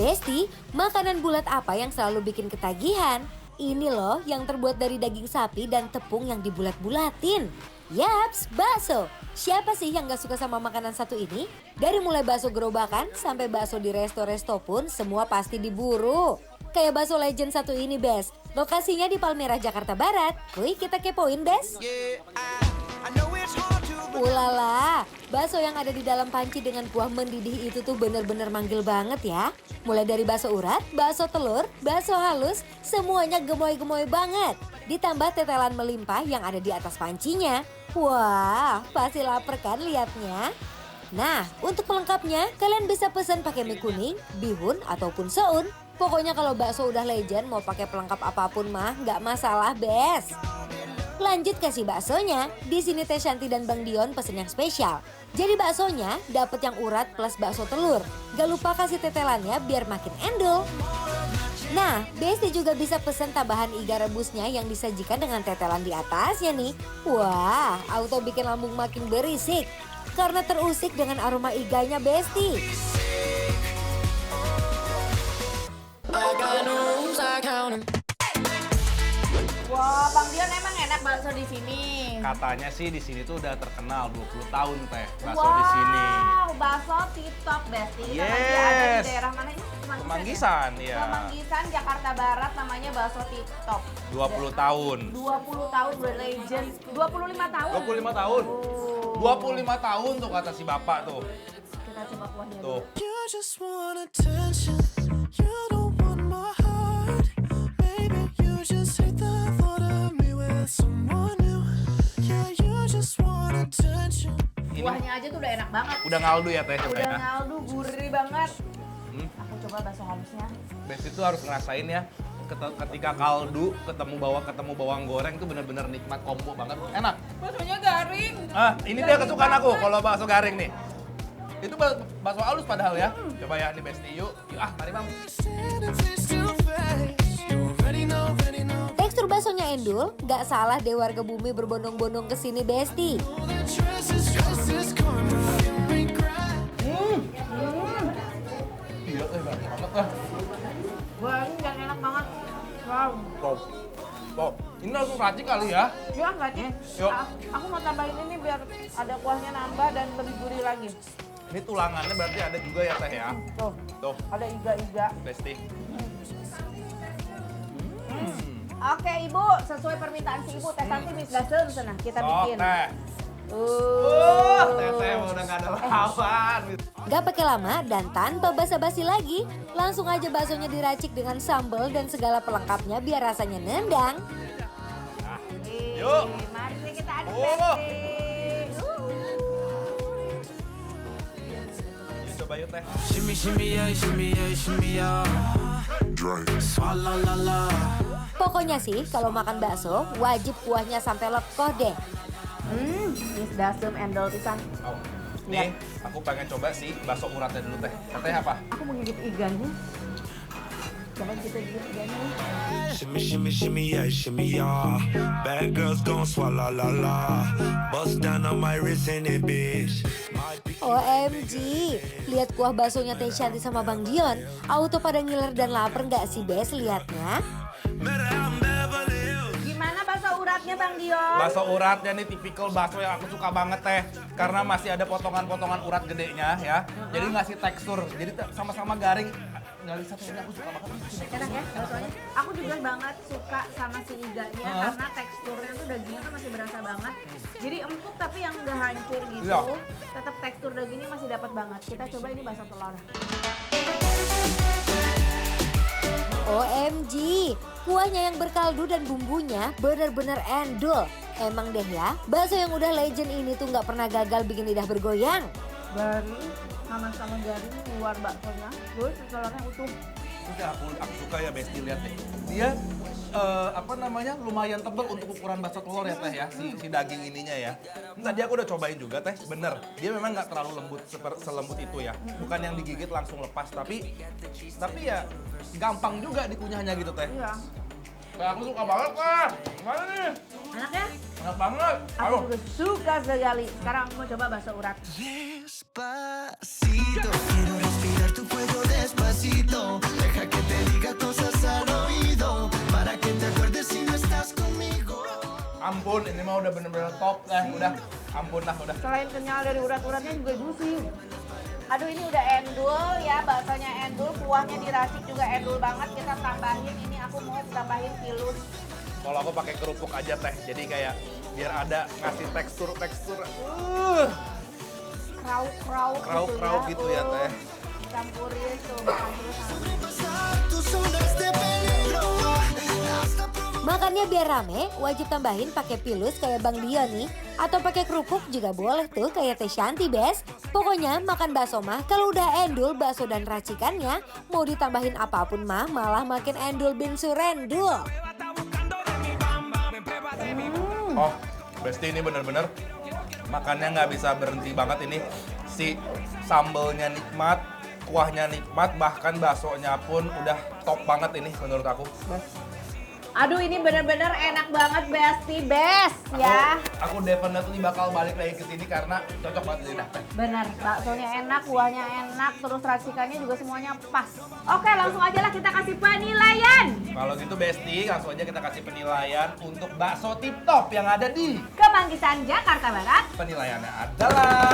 Besti, makanan bulat apa yang selalu bikin ketagihan? Ini loh yang terbuat dari daging sapi dan tepung yang dibulat-bulatin. Yaps, bakso. Siapa sih yang gak suka sama makanan satu ini? Dari mulai bakso gerobakan sampai bakso di resto-resto pun semua pasti diburu. Kayak bakso legend satu ini, Bes. Lokasinya di Palmerah, Jakarta Barat. Wih, kita kepoin, Bes. Ulala, bakso yang ada di dalam panci dengan kuah mendidih itu tuh bener-bener manggil banget ya. Mulai dari bakso urat, bakso telur, bakso halus, semuanya gemoy-gemoy banget. Ditambah tetelan melimpah yang ada di atas pancinya. Wah, pasti lapar kan liatnya? Nah, untuk pelengkapnya kalian bisa pesan pakai mie kuning, bihun, ataupun soun. Pokoknya kalau bakso udah legend mau pakai pelengkap apapun mah nggak masalah, Bes. Lanjut kasih baksonya. Di sini Teh Shanti dan Bang Dion pesen yang spesial. Jadi baksonya dapet yang urat plus bakso telur. Gak lupa kasih tetelannya biar makin endul. Nah, Besti juga bisa pesen tambahan iga rebusnya yang disajikan dengan tetelan di atasnya nih. Wah, auto bikin lambung makin berisik. Karena terusik dengan aroma iganya, Besti. Wah, Bang Dion emang enak bakso di sini. Katanya sih di sini tuh udah terkenal 20 tahun teh bakso di sini. Wow, bakso TikTok Besti. Kita masih ada di daerah mana ini? Kemanggisan, ya. Kemanggisan, Jakarta Barat, namanya bakso TikTok. 20 tahun. 20 tahun legend. 25 tahun. 25 tahun. Oh. 25 tahun tuh kata si bapak tuh. Kita coba kuahnya Tuh. dulu. You just want attention. You don't want my heart. Maybe you just hate the thought of me with someone new. Yeah, you just want attention. Kuahnya aja tuh udah enak banget. Udah ngaldu ya teh coba Udah ya. ngaldu, gurih banget. Aku coba bakso halusnya. Best itu harus ngerasain ya. Ketika kaldu ketemu bawang goreng itu bener-bener nikmat kombo banget. Enak. Baksonya garing. Ah, ini dia kesukaan aku kalau bakso garing nih. Itu bakso halus padahal ya. Coba ya, ini Besti yuk. Yuk mari Bang. Standing face to face. You already know. Tekstur baksonya endul, gak salah deh warga bumi berbondong-bondong ke sini, Besti. The dress is karma. Make me cry. Iya, banget lah. Wah, ini yang enak banget. Wow. Wow. Ini langsung racik kali ya. Ya, enggak sih? Yuk. Aku mau tambahin ini biar ada kuahnya nambah dan lebih gurih lagi. Ini tulangannya berarti ada juga ya teh ya. Tuh, Tuh, ada iga-iga. Besti. Oke, Ibu, sesuai permintaan si Ibu, Teh Santi Miss Dasem sana kita Sok bikin. teh. Teh udah gak ada lawan. Gak pakai lama dan tanpa basa-basi lagi, langsung aja baksonya diracik dengan sambal dan segala pelengkapnya biar rasanya nendang. Nah, Nih, yuk. mari kita aduk Oh. Besti. Yuk coba yuk teh. Shimmy, shimmy, yeah. Swalla la la. Pokoknya sih kalau makan bakso wajib kuahnya sampai lekoh deh. Miss Dasem endol pisan. Oh. Nih, aku pengen coba sih bakso uratnya dulu teh. Katanya apa? Aku mau gigit iganya. Coba kita gigit iganya. Shimmy, yeah. Bad girls gon' swalla la la. Bust down on my wrist in it, bitch. OMG, lihat kuah baksonya Teh Shanti sama Bang Dion. Auto pada ngiler dan lapar nggak sih, Bes, liatnya? Gimana bakso uratnya Bang Dion? Bakso uratnya nih tipikal bakso yang aku suka banget teh. Karena masih ada potongan-potongan urat gedenya ya. Jadi ngasih tekstur. Jadi sama-sama garing. Nggak bisa tuh, ini aku suka banget. Enak ya baksonya? Aku juga banget suka sama si iganya karena teksturnya tuh dagingnya tuh masih berasa banget. Jadi empuk tapi yang nggak hancur gitu. Iya. Tetap tekstur dagingnya masih dapat banget. Kita coba ini bakso telur. OMG, kuahnya yang berkaldu dan bumbunya bener-bener endul. Emang deh ya, bakso yang udah legend ini tuh nggak pernah gagal bikin lidah bergoyang. Garing, sama-sama garing luar baksonya. Terus telurnya utuh. Itu aku suka ya Besti, lihat deh. Dia lumayan tebal untuk ukuran bakso telur ya teh ya, si daging ininya ya. Tadi aku udah cobain juga teh, bener. Dia memang nggak terlalu lembut selembut itu ya. Bukan yang digigit langsung lepas, tapi ya gampang juga dikunyahnya gitu teh. Iya. Kayak aku suka banget teh. Gimana nih? Enak ya? Enak banget. Aku juga suka sekali. Sekarang aku mau coba bakso urat. Despacito, quiero respirar tu cuello despacito. ampun, ini mah udah bener-bener top lah. Udah, ampun lah, udah. Selain kenyal dari urat-uratnya juga juicy. Aduh ini udah endul ya, baksonya endul, kuahnya diracik juga endul banget. Kita tambahin ini, aku mau tambahin pilus. Kalau aku pakai kerupuk aja teh, jadi kayak biar ada ngasih tekstur. Krauk-krauk gitu ya teh. Campurin tuh, makan dulu sama. Tú son este peligro. Makannya biar rame, wajib tambahin pakai pilus kayak Bang Dio nih. Atau pakai kerupuk juga boleh tuh kayak Teh Shanti, Bes. Pokoknya makan bakso mah kalau udah endul bakso dan racikannya, mau ditambahin apapun mah malah makin endul bin surendul. Oh, Besti ini bener-bener makannya nggak bisa berhenti banget ini. Si sambelnya nikmat, kuahnya nikmat, bahkan baksonya pun udah top banget ini menurut aku. Aduh ini bener-bener enak banget Besti, best ya. Aku definitely bakal balik lagi ke sini karena cocok banget di lidah teh. Bener, baksonya enak, kuahnya enak, terus racikannya juga semuanya pas. Oke langsung aja lah kita kasih penilaian. Kalau gitu Besti, langsung aja kita kasih penilaian untuk bakso tip top yang ada di Kemanggisan Jakarta Barat. penilaiannya adalah